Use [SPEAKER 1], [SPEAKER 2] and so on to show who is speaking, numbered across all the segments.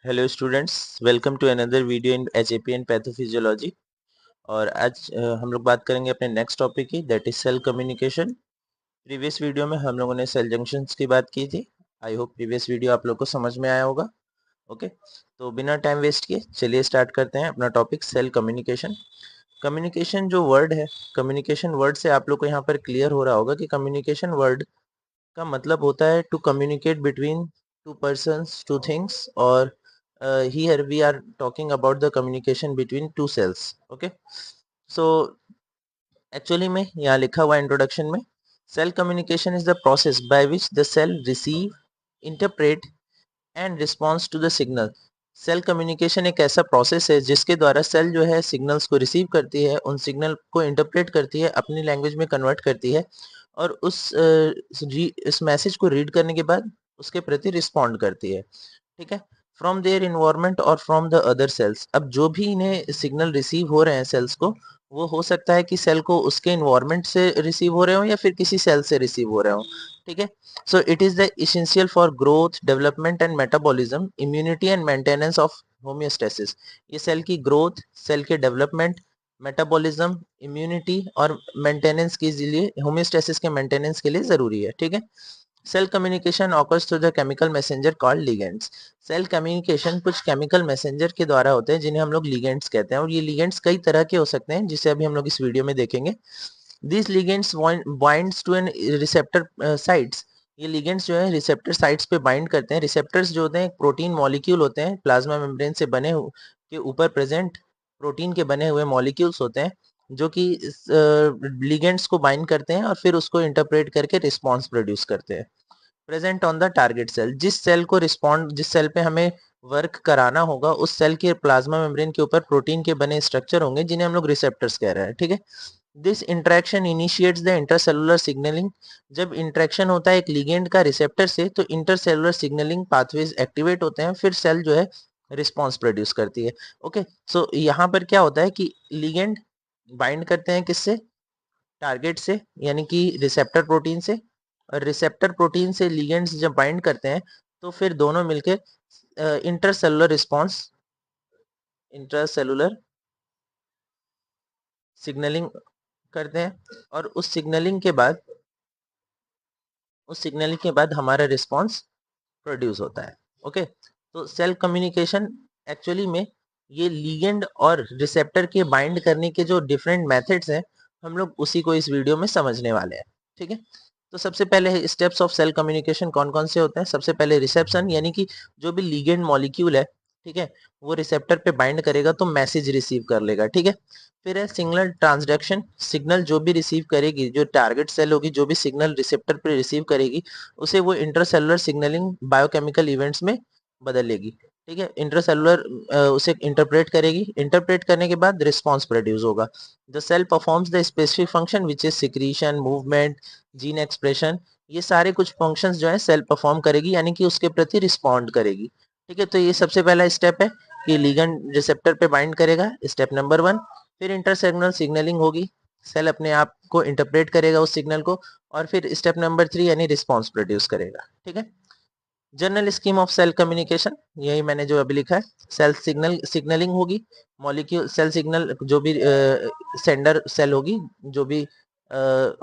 [SPEAKER 1] Hello students, welcome to another video in HAP and pathophysiology. और आज हम लोग बात करेंगे अपने नेक्स्ट टॉपिक की, that is cell communication. Previous video में हम लोगों ने सेल जंक्शंस की बात की थी। आई होप प्रीवियस वीडियो आप लोग को समझ में आया होगा। ओके, तो बिना टाइम वेस्ट किए चलिए स्टार्ट करते हैं अपना टॉपिक सेल कम्युनिकेशन। कम्युनिकेशन जो वर्ड है, कम्युनिकेशन वर्ड से आप लोग को यहाँ पर क्लियर हो रहा होगा कि कम्युनिकेशन वर्ड का मतलब होता है to communicate between two persons, two things, और here we are talking about the communication between two cells. Okay, so actually में यहाँ लिखा हुआ इंट्रोडक्शन में, cell communication is the process by which the cell receive, interpret and response to the signal. Cell communication एक ऐसा process है जिसके द्वारा सेल जो है सिग्नल्स को रिसीव करती है, उन सिग्नल को इंटरप्रेट करती है, अपनी लैंग्वेज में कन्वर्ट करती है, और इस मैसेज को रीड करने के बाद उसके प्रति रिस्पॉन्ड करती है। ठीक है, फ्रॉम देयर इन्वायरमेंट और फ्रॉम द अदर सेल्स। अब जो भी इन्हें सिग्नल रिसीव हो रहे हैं सेल्स को, वो हो सकता है कि सेल को उसके इन्वायरमेंट से रिसीव हो रहे हो या फिर किसी सेल से रिसीव हो रहे हो। ठीक है, so it is the essential for growth, development and metabolism, immunity and maintenance of homeostasis। ये सेल की ग्रोथ, सेल के डेवलपमेंट, मेटाबॉलिज्म, इम्यूनिटी और मेंटेनेंस के लिए, होमियोस्टेसिस के मेंटेनेंस के लिए जरूरी है। ठीक है, cell communication occurs through the chemical messenger called ligands. Cell communication कुछ केमिकल मैसेंजर के द्वारा होते हैं जिन्हें हम लोग लिगेंड्स कहते हैं, और ये लिगेंड्स कई तरह के हो सकते हैं जिसे अभी हम लोग इस वीडियो में देखेंगे। These ligands binds to an receptor sites। ये ligands जो है रिसेप्टर साइट्स पे बाइंड करते हैं। रिसेप्टर्स जो होते हैं एक प्रोटीन मॉलिक्यूल होते हैं, प्लाज्मा मेम्ब्रेन से बने के ऊपर प्रेजेंट प्रोटीन के बने हुए मॉलिक्यूल्स होते हैं, जो कि लिगेंड्स को बाइंड करते हैं और फिर उसको इंटरप्रेट करके रिस्पॉन्स प्रोड्यूस करते हैं। Present on the target cell, जिस सेल पे हमें वर्क कराना होगा, उस सेल के प्लाज्मा मेम्ब्रेन के ऊपर प्रोटीन के बने स्ट्रक्चर होंगे जिन्हें हम लोग रिसेप्टर्स कह रहे हैं। ठीक है, this interaction initiates the intercellular signalling. जब इंटरेक्शन होता है एक लिगेंड का रिसेप्टर से, तो इंटरसेलुलर सिग्नलिंग पाथवेज एक्टिवेट होते हैं, फिर सेल जो है रिस्पॉन्स प्रोड्यूस करती है। ओके, सो यहाँ पर क्या होता है कि लिगेंड बाइंड करते हैं किससे? टारगेट से, यानी कि रिसेप्टर प्रोटीन से। और रिसेप्टर प्रोटीन से लिगेंड्स जब बाइंड करते हैं तो फिर दोनों मिलकर इंटरसेलुलर रिस्पॉन्स, इंटरसेलुलर सिग्नलिंग करते हैं, और उस सिग्नलिंग के बाद हमारा रिस्पॉन्स प्रोड्यूस होता है। ओके, तो सेल कम्युनिकेशन एक्चुअली में ये लिगेंड और रिसेप्टर के बाइंड करने के जो डिफरेंट मेथड्स हैं, हम लोग उसी को इस वीडियो में समझने वाले हैं। ठीक है, तो सबसे पहले स्टेप्स ऑफ सेल कम्युनिकेशन कौन कौन से होते हैं? सबसे पहले रिसेप्शन, यानी कि जो भी लिगेंड मॉलिक्यूल है, ठीक है, वो रिसेप्टर पे बाइंड करेगा तो मैसेज रिसीव कर लेगा। ठीक है, फिर है सिग्नल ट्रांसडक्शन। सिग्नल जो भी रिसीव करेगी, जो टारगेट सेल होगी, जो भी सिग्नल रिसेप्टर पे रिसीव करेगी, उसे वो इंटरसेलुलर सिग्नलिंग बायोकेमिकल इवेंट्स में बदलेगी। ठीक है, इंटरसेलुलर उसे इंटरप्रेट करेगी, इंटरप्रेट करने के बाद रिस्पॉन्स प्रोड्यूस होगा। The cell performs the specific function which is secretion, movement, gene expression. ये सारे कुछ फंक्शंस जो है सेल परफॉर्म करेगी, यानी कि उसके प्रति रिस्पॉन्ड करेगी। ठीक है, तो ये सबसे पहला स्टेप है कि लिगेंड रिसेप्टर पे बाइंड करेगा, स्टेप नंबर 1। फिर इंटरसेलुलर सिग्नलिंग होगी, सेल अपने आप को इंटरप्रेट करेगा उस सिग्नल को, और फिर स्टेप नंबर 3 यानी रिस्पॉन्स प्रोड्यूस करेगा। ठीक है, general scheme of cell communication यही मैंने जो अभी लिखा है। सेल सिग्नलिंग होगी, मॉलिक्यूल सेल सिग्नल, जो भी सेंडर सेल होगी, जो भी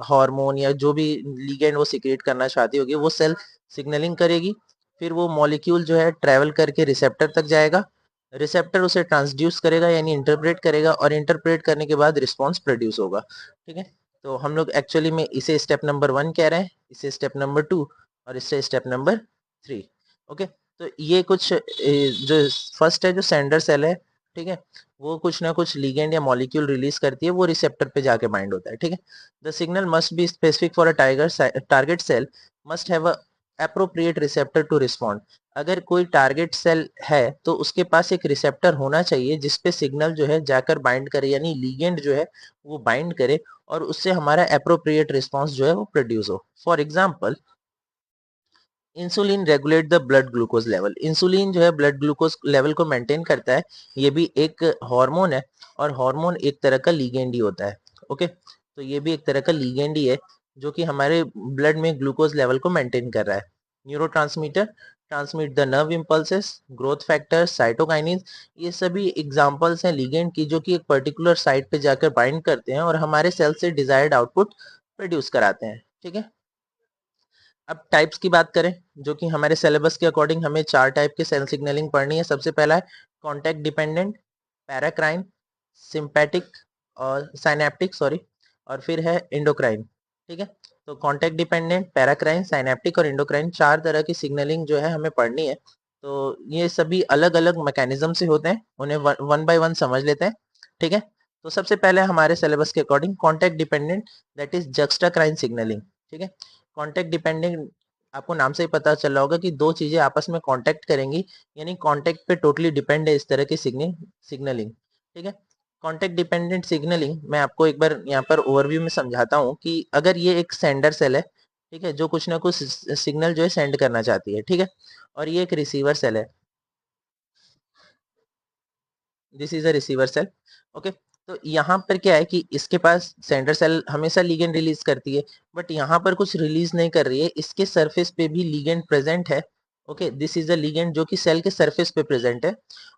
[SPEAKER 1] हार्मोन या जो भी लिगेंड वो सिक्रेट करना चाहती होगी, वो सेल सिग्नलिंग करेगी। फिर वो मॉलिक्यूल जो है ट्रेवल करके रिसेप्टर तक जाएगा, रिसेप्टर उसे ट्रांसड्यूस करेगा यानी इंटरप्रेट करेगा, और इंटरप्रेट करने के बाद रिस्पॉन्स प्रोड्यूस होगा। ठीक है, तो हम लोग एक्चुअली में इसे स्टेप नंबर 1 कह रहे हैं, इसे स्टेप नंबर 2 और इससे स्टेप नंबर 3। ओके, तो ये कुछ जो फर्स्ट है, जो सेंडर सेल है, ठीक है, वो कुछ ना कुछ लिगेंड या मॉलिक्यूल रिलीज करती है, वो रिसेप्टर पे जाके बाइंड होता है। ठीक है, the signal must be specific for a target cell, must have a appropriate receptor to respond. अगर कोई टारगेट सेल है तो उसके पास एक रिसेप्टर होना चाहिए जिसपे सिग्नल जो है जाकर बाइंड करे, यानी लिगेंड जो है वो बाइंड करे और उससे हमारा एप्रोप्रिएट रिस्पॉन्स जो है वो प्रोड्यूस हो। For example, insulin regulate the blood glucose level. Insulin जो है ब्लड ग्लूकोज लेवल को मेंटेन करता है, ये भी एक हार्मोन है, और हार्मोन एक तरह का लिगेंड ही होता है। ओके, तो ये भी एक तरह का लिगेंड ही है जो कि हमारे ब्लड में ग्लूकोज लेवल को मेंटेन कर रहा है। Neurotransmitter transmit the nerve impulses, growth factors, cytokinin, ये सभी एग्जांपल्स हैं लिगेंड की जो कि एक पर्टिकुलर साइट पे जाकर बाइंड करते हैं और हमारे सेल से डिजायर्ड आउटपुट प्रोड्यूस कराते हैं। ठीक है, अब टाइप्स की बात करें जो कि हमारे सिलेबस के अकॉर्डिंग हमें 4 टाइप के सेल सिग्नलिंग पढ़नी है। सबसे पहला है कॉन्टैक्ट डिपेंडेंट, पैराक्राइन, सिंपैटिक और साइनेप्टिक सॉरी, और फिर है एंडोक्राइन। ठीक है, तो कॉन्टैक्ट डिपेंडेंट, पैराक्राइन, साइनेप्टिक और एंडोक्राइन 4 तरह की सिग्नलिंग जो है हमें पढ़नी है। तो ये सभी अलग अलग मैकेनिज्म से होते हैं, उन्हें वन बाय वन समझ लेते हैं। ठीक है, तो सबसे पहले हमारे सिलेबस के according contact dependent, that is juxtacrine signalling. ठीक है, कॉन्टैक्ट डिपेंडेंट, आपको नाम से ही पता चल रहा होगा कि दो चीजें आपस में कांटेक्ट करेंगी, यानी कांटेक्ट पे टोटली डिपेंड है इस तरह की सिग्नलिंग। ठीक है, कांटेक्ट डिपेंडेंट सिग्नलिंग मैं आपको एक बार यहाँ पर ओवरव्यू में समझाता हूँ कि अगर ये एक सेंडर सेल है, ठीक है, जो कुछ ना कुछ सिग्नल जो है सेंड करना चाहती है, ठीक है, और ये एक रिसीवर सेल है, this is a receiver cell. Okay, तो यहाँ पर क्या है कि इसके पास सेंटर सेल हमेशा लिगेंड रिलीज करती है, बट यहाँ पर कुछ रिलीज नहीं कर रही है, इसके सरफेस पे भी लिगेंड प्रेजेंट है। Okay, this is a ligand जो कि सेल के सरफेस पे प्रेजेंट है,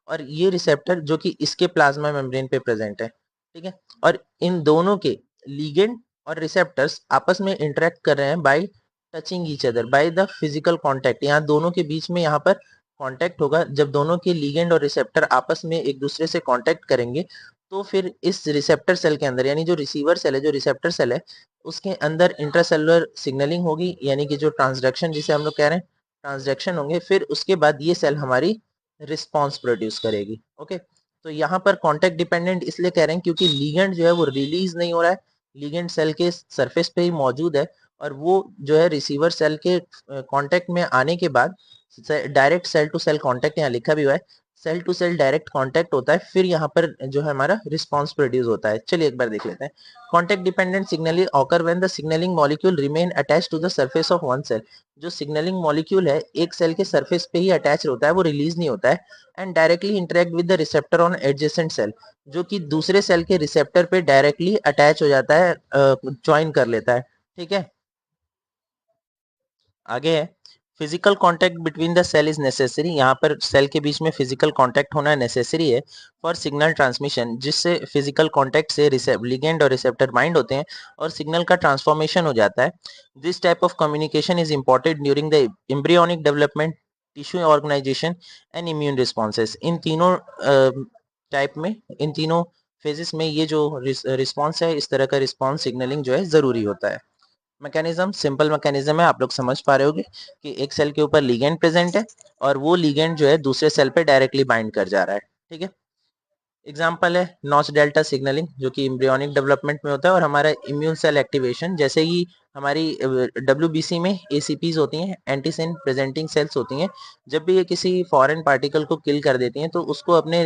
[SPEAKER 1] और ये रिसेप्टर जो कि इसके प्लाज्मा मेम्ब्रेन पे प्रेजेंट है। ठीक है, और इन दोनों के लिगेंड और रिसेप्टर्स आपस में इंटरेक्ट कर रहे हैं bye touching each other by the physical contact. यहाँ दोनों के बीच में यहाँ पर कांटेक्ट होगा, जब दोनों के लिगेंड और रिसेप्टर आपस में एक दूसरे से कांटेक्ट करेंगे तो फिर इस रिसेप्टर सेल के अंदर, यानी जो रिसीवर सेल है, जो रिसेप्टर सेल है, उसके अंदर इंट्रासेलुलर सिग्नलिंग होगी, यानी कि जो ट्रांसडक्शन जिसे हम लोग कह रहे हैं, ट्रांसडक्शन होंगे, फिर उसके बाद ये सेल हमारी रिस्पॉन्स प्रोड्यूस करेगी। ओके, तो यहाँ पर कॉन्टेक्ट डिपेंडेंट इसलिए कह रहे हैं क्योंकि लिगेंड जो है वो रिलीज नहीं हो रहा है, लिगेंड सेल के सरफेस पे ही मौजूद है, और वो जो है रिसीवर सेल के कांटेक्ट में आने के बाद direct cell to cell contact, यहाँ लिखा भी हुआ है cell to cell direct contact होता है, फिर यहाँ पर जो है हमारा रिस्पांस प्रोड्यूस होता है। चलिए एक बार देख लेते हैं। Contact dependent signalling occur when the signalling molecule remain attach to the surface of one cell. जो सिग्नलिंग मॉलिक्यूल है एक सेल के सरफेस पे ही अटैच होता है, वो रिलीज नहीं होता है, and directly interact with the receptor on adjacent cell, जो कि दूसरे सेल के रिसेप्टर पे डायरेक्टली अटैच हो जाता है, ज्वाइन कर लेता है। ठीक है, आगे है physical contact between the cell is necessary. यहाँ पर सेल के बीच में फिजिकल कांटेक्ट होना नेसेसरी है फॉर सिग्नल ट्रांसमिशन, जिससे फिजिकल कांटेक्ट से लिगेंड और रिसेप्टर बाइंड होते हैं और सिग्नल का ट्रांसफॉर्मेशन हो जाता है। This type of communication is important during the embryonic development, tissue organisation and immune responses. इन तीनों टाइप में, इन तीनों फेजेस में ये जो रिस्पॉन्स है, इस तरह का रिस्पॉन्स सिग्नलिंग जो है जरूरी होता है। मैकेनिज्म सिंपल मैकेनिज्म है, आप लोग समझ पा रहे होगे कि एक सेल के ऊपर लिगेंड प्रेजेंट है और वो लिगेंड जो है दूसरे सेल पे डायरेक्टली बाइंड कर जा रहा है। ठीक है, एग्जाम्पल है नॉच डेल्टा सिग्नलिंग जो कि एम्ब्रियोनिक डेवलपमेंट में होता है, और हमारा इम्यून सेल एक्टिवेशन, जैसे ही हमारी डब्ल्यूबीसी में एसीपीज होती हैं, एंटीसेन प्रेजेंटिंग सेल्स होती हैं, जब भी ये किसी फॉरेन पार्टिकल को किल कर देती हैं तो उसको अपने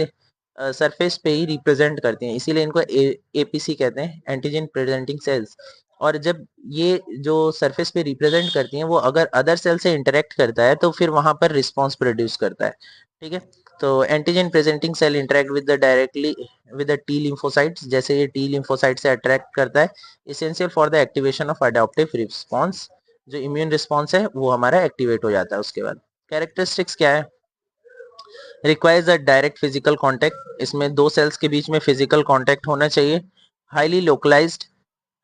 [SPEAKER 1] सरफेस पे ही रिप्रेजेंट करती हैं, इसीलिए इनको एपीसी कहते हैं, एंटीजन प्रेजेंटिंग सेल्स। और जब ये जो सरफेस पे रिप्रेजेंट करती हैं वो अगर अदर सेल से इंटरेक्ट करता है तो फिर वहां पर रिस्पॉन्स प्रोड्यूस करता है। ठीक है, तो antigen presenting cell interact with the directly with the T lymphocytes, जैसे ये टी लिम्फोसाइट से अट्रैक्ट करता है, essential for the activation of adaptive response. जो इम्यून रिस्पॉन्स है वो हमारा एक्टिवेट हो जाता है उसके बाद। कैरेक्टरिस्टिक्स क्या है? Requires a direct physical contact, इसमें दो सेल्स के बीच में फिजिकल कांटेक्ट होना चाहिए। Highly localised,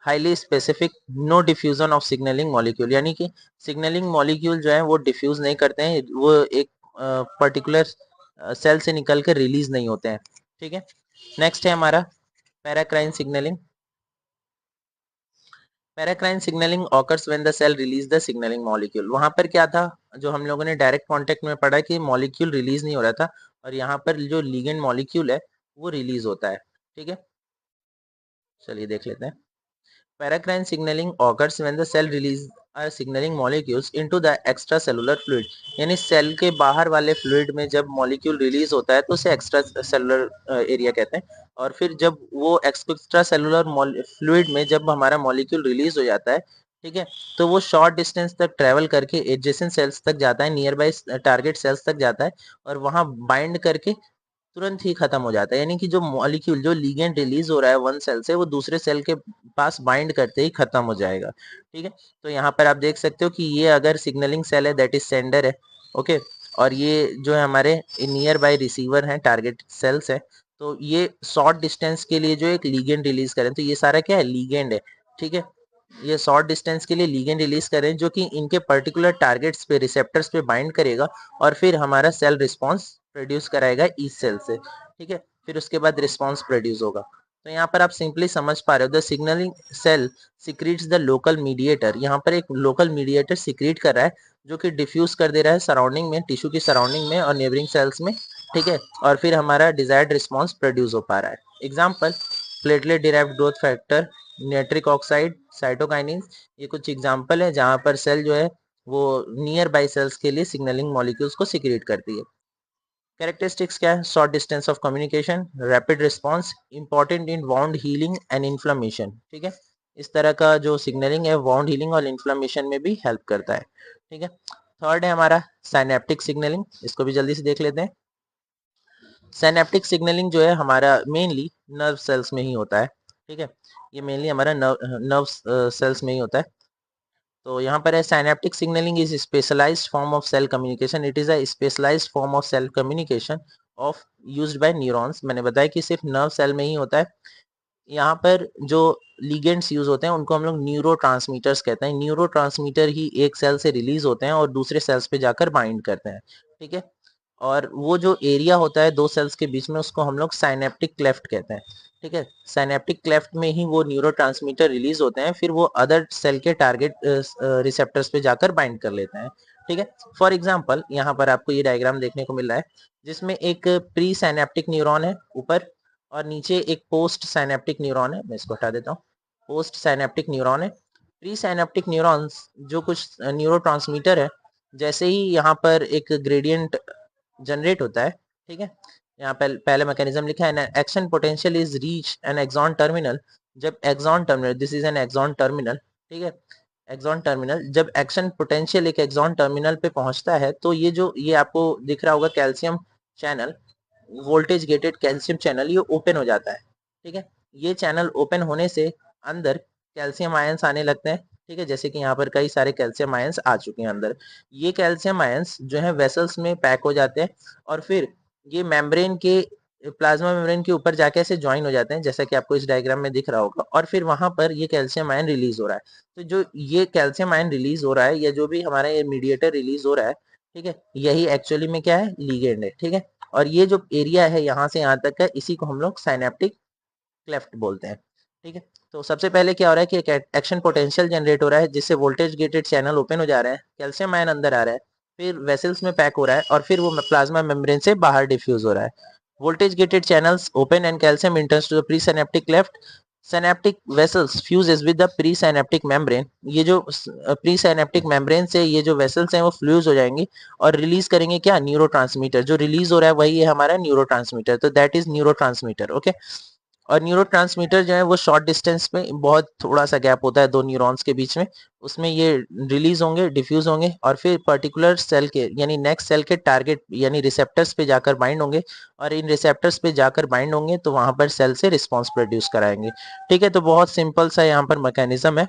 [SPEAKER 1] highly specific, no diffusion of signalling molecule, यानी कि सिग्नलिंग मॉलिक्यूल जो है वो डिफ्यूज नहीं करते हैं, वो एक पर्टिकुलर सेल से निकल कर रिलीज नहीं होते हैं। ठीक है, नेक्स्ट है हमारा paracrine signalling. Paracrine signalling occurs when the cell release the signalling molecule. वहां पर क्या था, जो हम लोगों ने डायरेक्ट कांटेक्ट में पढ़ा कि मॉलिक्यूल रिलीज नहीं हो रहा था, और यहाँ पर जो लिगेंड मॉलिक्यूल है वो रिलीज होता है। ठीक है, चलिए देख लेते हैं। Paracrine signaling occurs when the cell release signaling molecules into the extracellular fluid, यानी सेल के बाहर वाले फ्लूइड में जब मॉलिक्यूल रिलीज होता है तो उसे एक्स्ट्रा सेलुलर एरिया कहते हैं, और फिर जब वो एक्स्ट्रा सेलुलर फ्लूइड में जब हमारा मॉलिक्यूल रिलीज हो जाता है, ठीक है, तो वो शॉर्ट डिस्टेंस तक ट्रेवल करके एडजेसेंट सेल्स तक जाता है, नियर बाय टारगेट सेल्स तक जाता है, और वहां बाइंड करके तुरंत ही खत्म हो जाता है, यानी कि जो मॉलिक्यूल, जो लिगेंड रिलीज हो रहा है वन सेल से, वो दूसरे सेल के पास बाइंड करते ही खत्म हो जाएगा। ठीक है, तो यहाँ पर आप देख सकते हो कि ये अगर सिग्नलिंग सेल है, दैट इज सेंडर है, ओके। और ये जो है हमारे नियर बाय रिसीवर हैं, टारगेट सेल्स है, तो ये शॉर्ट डिस्टेंस के लिए जो एक लीगेंड रिलीज करें, तो ये सारा क्या है, लीगेंड है, ठीक है। ये शॉर्ट डिस्टेंस के लिए लीगेंड रिलीज करें जो कि इनके पर्टिकुलर टारगेट्स पे, रिसेप्टर्स पे बाइंड करेगा और फिर हमारा सेल रिस्पॉन्स प्रोड्यूस कराएगा इस सेल से, ठीक है। फिर उसके बाद रिस्पॉन्स प्रोड्यूस होगा। तो यहाँ पर आप सिंपली समझ पा रहे हो, the signalling cell secretes the local mediator, यहाँ पर एक लोकल मीडिएटर सिक्रीट कर रहा है जो कि डिफ्यूज कर दे रहा है सराउंडिंग में, टिश्यू की सराउंडिंग में और नेबरिंग सेल्स में, ठीक है। और फिर हमारा डिजायर्ड रिस्पॉन्स प्रोड्यूस हो पा रहा है। Example, platelet derived growth factor, nitric oxide, cytokinin, ये कुछ एग्जाम्पल है जहां पर सेल जो है वो नियर बाई सेल्स के लिए सिग्नलिंग मॉलिक्यूल्स को सिक्रिएट करती है। कैरेक्टरिस्टिक्स क्या है, short distance of communication, rapid response, important in wound healing and inflammation, ठीक है। इस तरह का जो सिग्नलिंग है वाउंड हीलिंग और इन्फ्लेमेशन में भी हेल्प करता है, ठीक है। थर्ड है हमारा साइनेप्टिक सिग्नलिंग, इसको भी जल्दी से देख लेते हैं। साइनेप्टिक सिग्नलिंग जो है हमारा मेनली नर्व सेल्स में ही होता है, ठीक है। ये मेनली हमारा नर्व सेल्स में ही होता है। तो यहाँ पर है, synaptic signalling is specialised form of cell communication, it is a specialised form of cell communication of used by neurons. मैंने बताया कि सिर्फ नर्व सेल में ही होता है। यहाँ पर जो लिगेंड्स यूज होते हैं उनको हम लोग न्यूरोट्रांसमीटर्स कहते हैं। न्यूरोट्रांसमीटर ही एक सेल से रिलीज होते हैं और दूसरे सेल्स पे जाकर बाइंड करते हैं, ठीक है। और वो जो एरिया होता है दो सेल्स के बीच में उसको हम लोग साइनेप्टिक क्लेफ्ट कहते हैं, ठीक है। साइनेप्टिक क्लेफ्ट में ही वो न्यूरोट्रांसमीटर रिलीज होते हैं, फिर वो अदर सेल के टारगेट रिसेप्टर्स पे जाकर बाइंड कर लेते हैं, ठीक है। फॉर एग्जाम्पल, यहाँ पर आपको ये डायग्राम देखने को मिल रहा है जिसमें एक प्री साइनेप्टिक न्यूरॉन है ऊपर और नीचे एक पोस्ट साइनेप्टिक न्यूरॉन है। मैं इसको हटा देता हूँ। पोस्ट साइनेप्टिक न्यूरॉन है। प्री साइनेप्टिक न्यूरॉन्स जो कुछ न्यूरोट्रांसमीटर है, जैसे ही यहाँ पर एक ग्रेडियंट जनरेट होता है, ठीक है। यहाँ पहले मैकेनिज्म लिखा है, action potential is reach an axon terminal, जब axon terminal, this is an axon terminal, ठीक है। एक्सॉन टर्मिनल, जब एक्शन पोटेंशियल एक एक्सॉन टर्मिनल पे पहुंचता है तो ये आपको दिख रहा होगा calcium channel, voltage gated calcium channel, ये ओपन हो जाता है, ठीक है। ये चैनल ओपन होने से अंदर कैल्शियम आयंस आने लगते हैं, ठीक है। जैसे कि यहाँ पर कई सारे कैल्शियम आयंस आ चुके हैं अंदर। ये कैल्शियम आयंस जो है वेसल्स में पैक हो जाते हैं और फिर ये मेम्ब्रेन के, प्लाज्मा मेम्ब्रेन के ऊपर जाके ऐसे ज्वाइन हो जाते हैं, जैसा कि आपको इस डायग्राम में दिख रहा होगा। और फिर वहां पर ये कैल्शियम आयन रिलीज हो रहा है। तो जो ये कैल्शियम आयन रिलीज हो रहा है या जो भी हमारा ये मीडिएटर रिलीज हो रहा है, ठीक है, यही एक्चुअली में क्या है, लीगेंड है, ठीक है। और ये जो एरिया है यहाँ से यहाँ तक का, इसी को हम लोग साइनेप्टिक क्लेफ्ट बोलते हैं, ठीक है। तो सबसे पहले क्या हो रहा है कि एक एक्शन पोटेंशियल जनरेट हो रहा है जिससे वोल्टेज गेटेड चैनल ओपन हो जा रहे हैं, कैल्शियम आयन अंदर आ रहा है, फिर वेसल्स में पैक हो रहा है और फिर वो प्लाज्मा मेम्ब्रेन से बाहर डिफ्यूज हो रहा है। Voltage gated channels open and calcium enters to the presynaptic cleft. Synaptic vessels fuses with the presynaptic membrane. ये जो प्रीसाइनेप्टिक मेम्ब्रेन से ये जो वेसल्स हैं वो फ्यूज हो जाएंगी और रिलीज करेंगे क्या, न्यूरोट्रांसमीटर। जो रिलीज हो रहा है वही है हमारा न्यूरोट्रांसमीटर, तो दैट इज न्यूरोट्रांसमीटर, ओके। और न्यूरोट्रांसमीटर जो है वो शॉर्ट डिस्टेंस में, बहुत थोड़ा सा गैप होता है दो न्यूरॉन्स के बीच में, उसमें ये रिलीज होंगे, डिफ्यूज होंगे और फिर पर्टिकुलर सेल के यानी नेक्स्ट सेल के टारगेट यानी रिसेप्टर्स पे जाकर बाइंड होंगे और इन रिसेप्टर्स पे जाकर बाइंड होंगे तो वहां पर सेल से रिस्पॉन्स प्रोड्यूस कराएंगे, ठीक है। तो बहुत सिंपल सा यहाँ पर मैकेनिज्म है।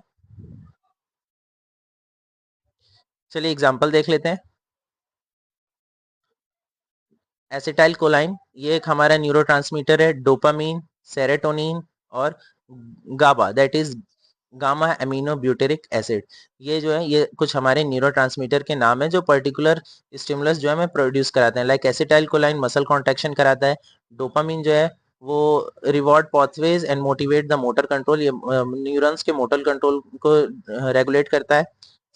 [SPEAKER 1] चलिए एग्जाम्पल देख लेते हैं। एसिटाइल कोलाइन, ये एक हमारा न्यूरोट्रांसमीटर है। डोपामीन, सेरोटोनिन और GABA, that is gamma amino butyric acid, ये जो है ये कुछ हमारे न्यूरोट्रांसमीटर के नाम है जो पर्टिकुलर स्टिमुलस जो है हमें प्रोड्यूस कराते हैं। लाइक एसिटाइल कोलाइन मसल कॉन्ट्रैक्शन कराता है। डोपामीन जो है वो reward pathways and motivate the motor control, ये न्यूरॉन्स के मोटर कंट्रोल को रेगुलेट करता है।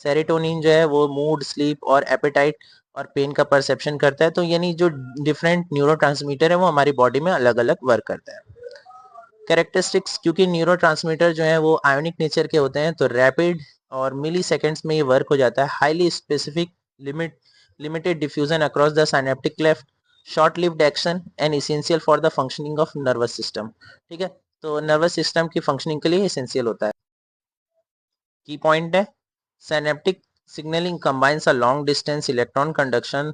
[SPEAKER 1] सेरोटोनिन जो है वो मूड, स्लीप और एपेटाइट और पेन का परसेप्शन करता है। तो यानी जो डिफरेंट न्यूरोट्रांसमीटर है वो हमारी बॉडी में अलग अलग वर्क करता है। कैरेक्टरिस्टिक्स, क्योंकि न्यूरोट्रांसमीटर जो है वो आयोनिक नेचर के होते हैं तो रैपिड और मिली सेकेंड्स में ये वर्क हो जाता है। Highly specific, limited diffusion across the synaptic cleft, short lived action and essential for the functioning of nervous system, ठीक है। तो नर्वस सिस्टम की फंक्शनिंग के लिए इसेंशियल होता है। की पॉइंट है, synaptic signaling combines a long distance electron conduction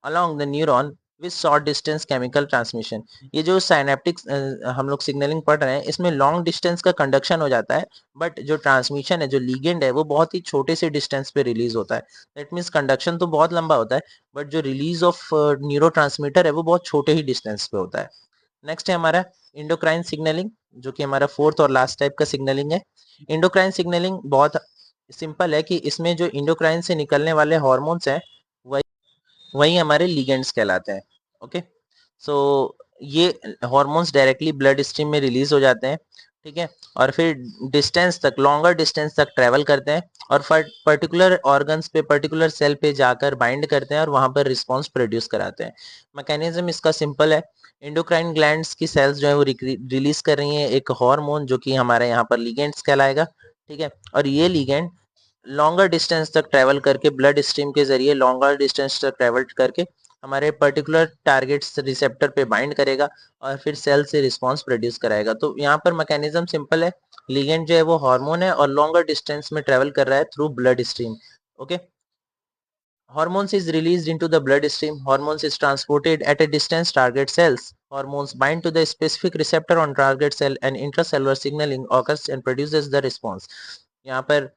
[SPEAKER 1] along the neuron with short distance chemical transmission. ये जो साइनेप्टिक हम लोग सिग्नलिंग पढ़ रहे हैं, इसमें लॉन्ग डिस्टेंस का कंडक्शन हो जाता है, बट जो ट्रांसमिशन है, जो लीगेंड है, वो बहुत ही छोटे से डिस्टेंस पे रिलीज होता है। दैट मीन्स कंडक्शन तो बहुत लंबा होता है, बट जो रिलीज ऑफ न्यूरो है वो बहुत छोटे ही डिस्टेंस पे होता है। नेक्स्ट है हमारा इंडोक्राइन सिग्नलिंग, जो कि हमारा फोर्थ और लास्ट टाइप का सिग्नलिंग है। इंडोक्राइन सिग्नलिंग बहुत सिंपल है कि इसमें जो इंडोक्राइन से निकलने वाले हॉर्मोन्स हैं, वही वही हमारे लिगेंड्स कहलाते हैं। ओके, सो ये हॉर्मोन्स डायरेक्टली ब्लड स्ट्रीम में रिलीज हो जाते हैं, ठीक है, और फिर डिस्टेंस तक, लॉन्गर डिस्टेंस तक ट्रेवल करते हैं और पर्टिकुलर ऑर्गन्स पे, पर्टिकुलर सेल पे जाकर बाइंड करते हैं और वहां पर रिस्पॉन्स प्रोड्यूस कराते हैं। मैकेनिज्म इसका सिंपल है। इंडोक्राइन ग्लैंड्स की सेल्स जो है वो रिलीज कर रही हैं एक हार्मोन, जो कि हमारे यहाँ पर लिगेंड्स कहलाएगा, ठीक है, और ये लिगेंड लॉन्गर डिस्टेंस तक ट्रेवल करके, ब्लड स्ट्रीम के जरिए लॉन्गर डिस्टेंस तक ट्रेवल करके हमारे पर्टिकुलर टारगेट्स रिसेप्टर पे बाइंड करेगा और फिर सेल से रिस्पांस प्रोड्यूस कराएगा। तो यहाँ पर मैकेनिज्म सिंपल है, लिगेंड जो है वो हार्मोन है और लॉन्गर डिस्टेंस में ट्रेवल कर रहा है through blood stream. Okay, hormones is released into the bloodstream. Hormones is transported at a distance target cells. Hormones bind to the specific receptor on target cell and intracellular signaling occurs and produces the response. यहाँ पर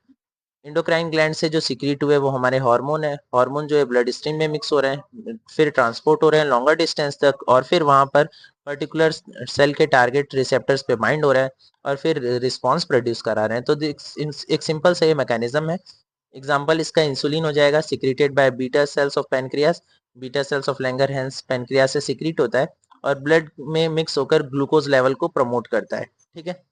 [SPEAKER 1] endocrine gland से जो secrete हुए वो हमारे hormone है। Hormone जो है ब्लड स्ट्रीम में मिक्स हो रहे हैं, फिर ट्रांसपोर्ट हो रहे हैं लॉन्गर डिस्टेंस तक और फिर वहां पर पर्टिकुलर सेल के टारगेट रिसेप्टर्स पे बाइंड हो रहा है और फिर रिस्पांस प्रोड्यूस करा रहे हैं। तो एक सिंपल सा ये मैकेनिज्म है। एग्जाम्पल इसका इंसुलिन हो जाएगा, secreted by beta cells of pancreas. Beta cells of Langerhans pancreas से सिक्रीट होता है और ब्लड में मिक्स होकर ग्लूकोज लेवल को प्रमोट करता है, ठीक है।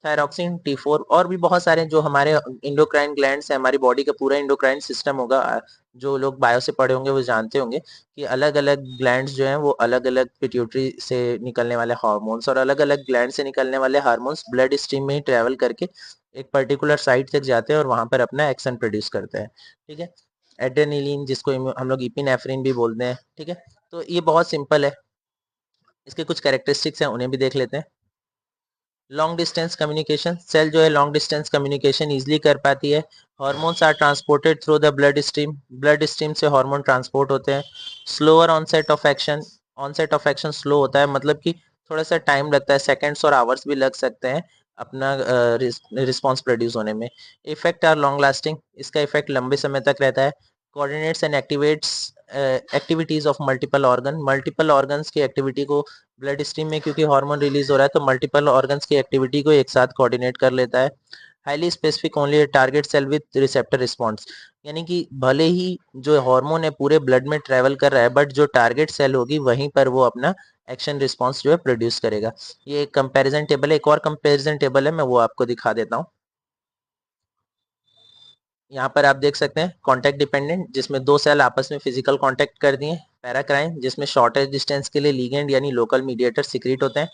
[SPEAKER 1] थायरॉक्सिन, T4 और भी बहुत सारे जो हमारे इंडोक्राइन ग्लैंड्स है, हमारी बॉडी का पूरा इंडोक्राइन सिस्टम होगा। जो लोग बायो से पढ़े होंगे वो जानते होंगे कि अलग अलग ग्लैंड्स जो हैं वो अलग अलग पिट्यूटरी से निकलने वाले हार्मोन्स और अलग अलग ग्लैंड से निकलने वाले हार्मोन्स ब्लड स्ट्रीम में ही ट्रेवल करके एक पर्टिकुलर साइट तक जाते हैं और वहां पर अपना एक्शन प्रोड्यूस करते हैं, ठीक है। एड्रेनलिन, जिसको हम लोग इपिनेफ्रिन भी बोलते हैं, ठीक है। तो ये बहुत सिंपल है। इसके कुछ कैरेक्टरिस्टिक्स हैं, उन्हें भी देख लेते हैं। लॉन्ग डिस्टेंस कम्युनिकेशन, सेल जो है लॉन्ग डिस्टेंस कम्युनिकेशन इजीली कर पाती है। Hormones are transported through the blood stream से हार्मोन ट्रांसपोर्ट होते हैं। Slower onset of action, onset of action slow होता है, मतलब कि थोड़ा सा टाइम लगता है, सेकेंड्स और आवर्स भी लग सकते हैं अपना रिस्पॉन्स प्रोड्यूस होने में। इफेक्ट आर लॉन्ग लास्टिंग, इसका इफेक्ट लंबे समय तक रहता है। Coordinates and activates activities of multiple organs की एक्टिविटी को ब्लड स्ट्रीम में, क्योंकि हार्मोन रिलीज हो रहा है तो मल्टीपल ऑर्गन्स की एक्टिविटी को एक साथ कोऑर्डिनेट कर लेता है। Highly specific only target cell with receptor response, यानी कि भले ही जो हार्मोन है पूरे ब्लड में ट्रेवल कर रहा है, बट जो टारगेट सेल होगी वहीं पर वो अपना एक्शन रिस्पॉन्स जो है प्रोड्यूस करेगा। ये एक कंपैरिजन टेबल है, एक और कंपैरिजन टेबल है, मैं वो आपको दिखा देता हूँ। यहाँ पर आप देख सकते हैं कॉन्टैक्ट डिपेंडेंट, जिसमें दो सेल आपस में फिजिकल कॉन्टैक्ट कर दिए। पैराक्राइन, जिसमें शॉर्टेज डिस्टेंस के लिए लिगेंड यानी लोकल मीडिएटर सिक्रीट होते हैं।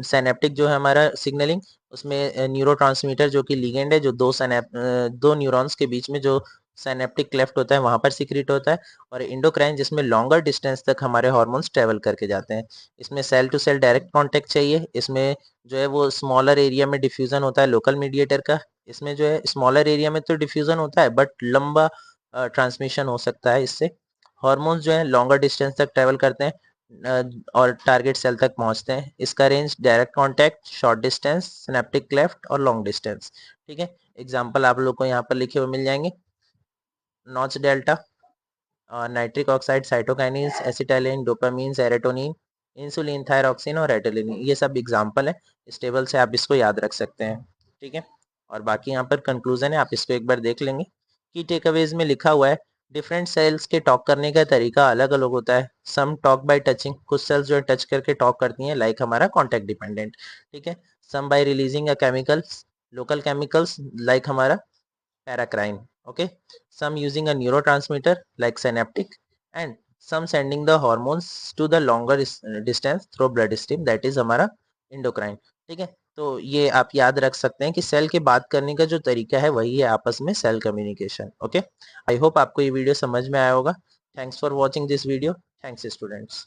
[SPEAKER 1] सैनेप्टिक जो है हमारा सिग्नलिंग, उसमें न्यूरोट्रांसमीटर जो कि लिगेंड है, जो दो न्यूरॉन्स के बीच में जो सैनेप्टिक क्लेफ्ट होता है वहां पर सिक्रीट होता है। और इंडोक्राइन, जिसमें लॉन्गर डिस्टेंस तक हमारे हॉर्मोन्स ट्रेवल करके जाते हैं। इसमें cell to cell direct contact चाहिए, इसमें जो है वो स्मॉलर एरिया में डिफ्यूजन होता है लोकल मीडिएटर का। इसमें जो है स्मॉलर एरिया में तो डिफ्यूजन होता है बट लंबा ट्रांसमिशन हो सकता है इससे। हॉर्मोन्स जो है लॉन्गर डिस्टेंस तक ट्रेवल करते हैं और टारगेट सेल तक पहुंचते हैं। इसका range direct contact, short distance, synaptic cleft और लॉन्ग डिस्टेंस, ठीक है। एग्जांपल आप लोग को यहाँ पर लिखे हुए मिल जाएंगे। Notch delta, nitric oxide, cytokinins, acetylene, dopamine, serotonin, insulin, thyroxine और एड्रेनालिन, ये सब एग्जांपल है। इस टेबल से आप इसको याद रख सकते हैं, ठीक है। और बाकी यहाँ पर कंक्लूजन है, आप इसको एक बार देख लेंगे। की टेकअवेज में लिखा हुआ है डिफरेंट सेल्स के टॉक करने का तरीका अलग अलग होता है। सम टॉक बाय टचिंग, कुछ सेल्स जो है टच करके टॉक करती हैं, लाइक हमारा कॉन्टैक्ट डिपेंडेंट, ठीक है। Some by releasing a chemicals, local chemicals like हमारा paracrine, okay. Some using a neurotransmitter like synaptic, and some sending the hormones to the longer distance through bloodstream, that is हमारा endocrine, ठीक है। तो ये आप याद रख सकते हैं कि सेल के बात करने का जो तरीका है वही है आपस में cell communication, okay. I hope आपको ये वीडियो समझ में आया होगा। Thanks for watching this video. Thanks students.